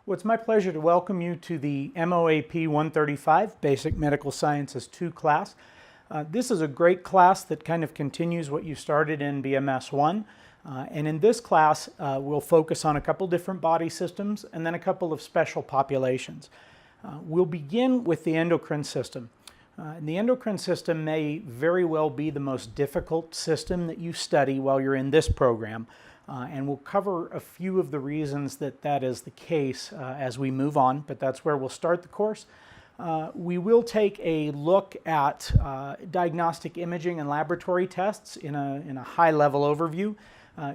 Well, it's my pleasure to welcome you to the MOAP-135 Basic Medical Sciences 2 class. This is a great class that kind of continues what you started in BMS 1. And in this class, we'll focus on a couple different body systems and then a couple of special populations. We'll begin with the endocrine system. And the endocrine system may very well be the most difficult system that you study while you're in this program. And we'll cover a few of the reasons that that is the case as we move on, but that's where we'll start the course. We will take a look at diagnostic imaging and laboratory tests in a high-level overview.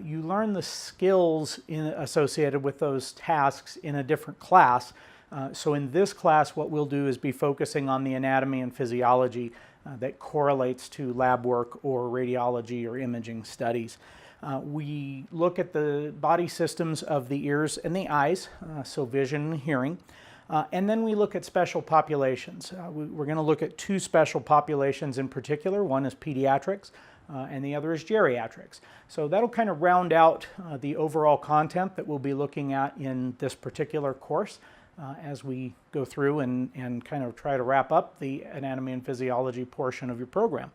You learn the skills associated with those tasks in a different class. So in this class, what we'll do is be focusing on the anatomy and physiology that correlates to lab work or radiology or imaging studies. We look at the body systems of the ears and the eyes, so vision and hearing. And then we look at special populations. We're going to look at two special populations in particular. One is pediatrics and the other is geriatrics. So that'll kind of round out the overall content that we'll be looking at in this particular course as we go through and kind of try to wrap up the anatomy and physiology portion of your program.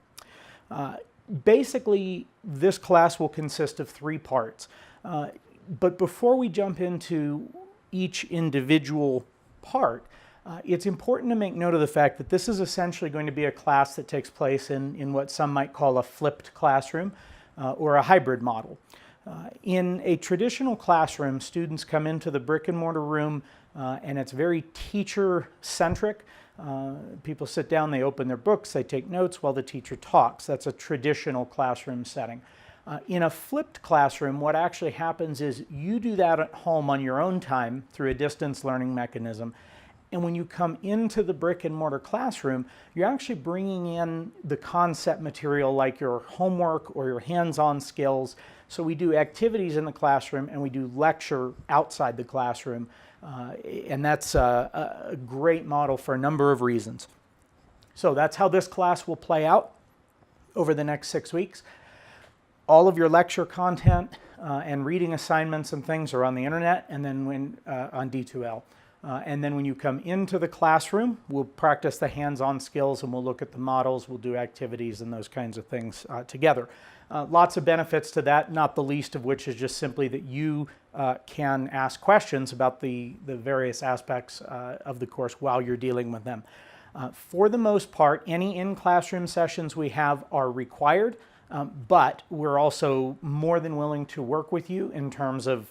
Basically, this class will consist of three parts. But before we jump into each individual part, it's important to make note of the fact that this is essentially going to be a class that takes place in what some might call a flipped classroom or a hybrid model. In a traditional classroom, students come into the brick and mortar room and it's very teacher-centric. People sit down, they open their books, they take notes while the teacher talks. That's a traditional classroom setting. In a flipped classroom, what actually happens is you do that at home on your own time through a distance learning mechanism. And when you come into the brick and mortar classroom, you're actually bringing in the concept material like your homework or your hands-on skills. So we do activities in the classroom and we do lecture outside the classroom. And that's a great model for a number of reasons. So that's how this class will play out over the next 6 weeks. All of your lecture content and reading assignments and things are on the internet and then on D2L. And then when you come into the classroom, we'll practice the hands-on skills and we'll look at the models, we'll do activities and those kinds of things together. Lots of benefits to that, not the least of which is just simply that you can ask questions about the various aspects of the course while you're dealing with them. For the most part, any in-classroom sessions we have are required. But we're also more than willing to work with you in terms of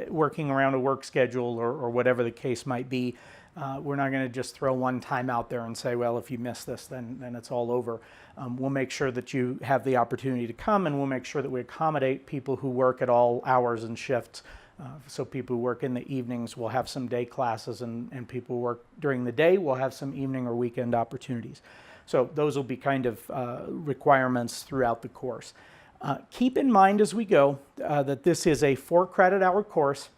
working around a work schedule or whatever the case might be. We're not going to just throw one time out there and say, well, if you miss this, then it's all over. We'll make sure that you have the opportunity to come, and we'll make sure that we accommodate people who work at all hours and shifts. So people who work in the evenings will have some day classes, and people who work during the day will have some evening or weekend opportunities. So those will be kind of requirements throughout the course. Keep in mind as we go that this is a 4-credit-hour course.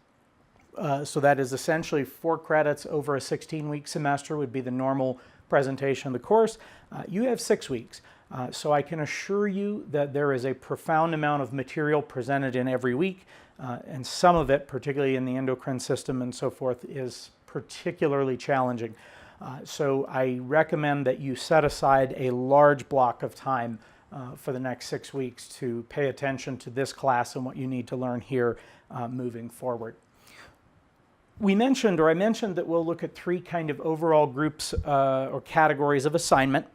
So that is essentially 4 credits over a 16-week semester would be the normal presentation of the course. You have 6 weeks. So I can assure you that there is a profound amount of material presented in every week. And some of it, particularly in the endocrine system and so forth, is particularly challenging. So I recommend that you set aside a large block of time for the next 6 weeks to pay attention to this class and what you need to learn here moving forward. I mentioned that we'll look at 3 kind of overall groups or categories of assignment.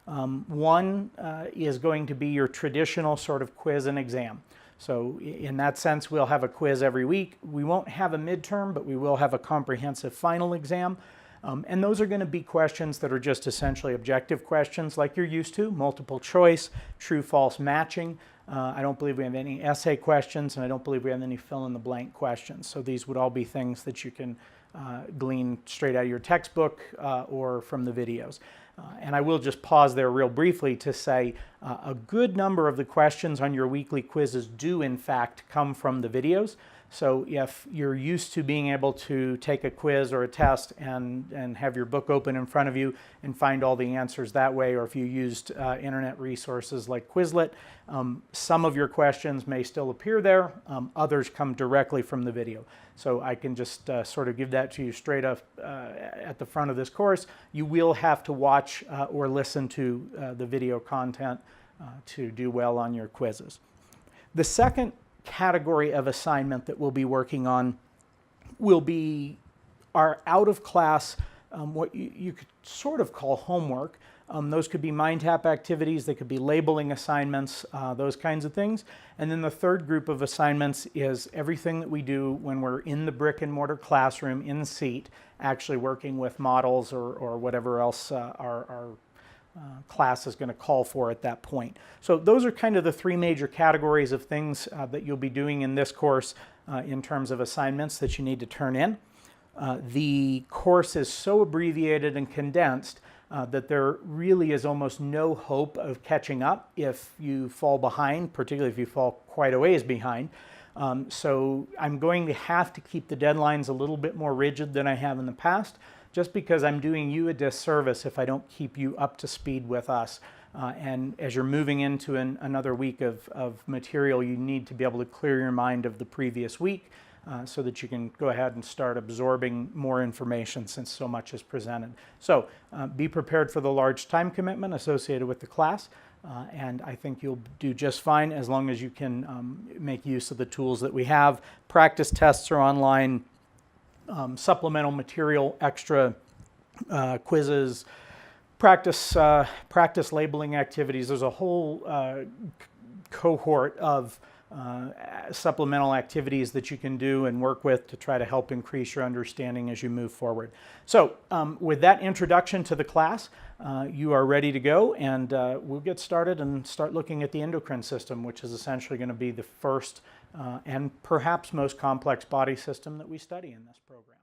One is going to be your traditional sort of quiz and exam. So in that sense, we'll have a quiz every week. We won't have a midterm, but we will have a comprehensive final exam. And those are going to be questions that are just essentially objective questions like you're used to, multiple choice, true-false matching. I don't believe we have any essay questions, and I don't believe we have any fill-in-the-blank questions. So these would all be things that you can glean straight out of your textbook or from the videos. And I will just pause there real briefly to say a good number of the questions on your weekly quizzes do in fact come from the videos. So if you're used to being able to take a quiz or a test and have your book open in front of you and find all the answers that way, or if you used internet resources like Quizlet, some of your questions may still appear there, others come directly from the video. So I can just sort of give that to you straight up at the front of this course. You will have to watch or listen to the video content to do well on your quizzes. The second category of assignment that we'll be working on will be our out-of-class, what you could sort of call homework. Those could be mind tap activities, they could be labeling assignments, those kinds of things. And then the third group of assignments is everything that we do when we're in the brick and mortar classroom, in seat, actually working with models or whatever else our class is going to call for at that point. So those are kind of the three major categories of things that you'll be doing in this course in terms of assignments that you need to turn in. The course is so abbreviated and condensed that there really is almost no hope of catching up if you fall behind, particularly if you fall quite a ways behind. So I'm going to have to keep the deadlines a little bit more rigid than I have in the past, just because I'm doing you a disservice if I don't keep you up to speed with us. And as you're moving into another week of material, you need to be able to clear your mind of the previous week so that you can go ahead and start absorbing more information since so much is presented. So be prepared for the large time commitment associated with the class. And I think you'll do just fine as long as you can make use of the tools that we have. Practice tests are online. Supplemental material, extra quizzes, practice labeling activities. There's a whole cohort of supplemental activities that you can do and work with to try to help increase your understanding as you move forward. So with that introduction to the class, you are ready to go, and we'll get started and start looking at the endocrine system, which is essentially going to be the first and perhaps most complex body system that we study in this program.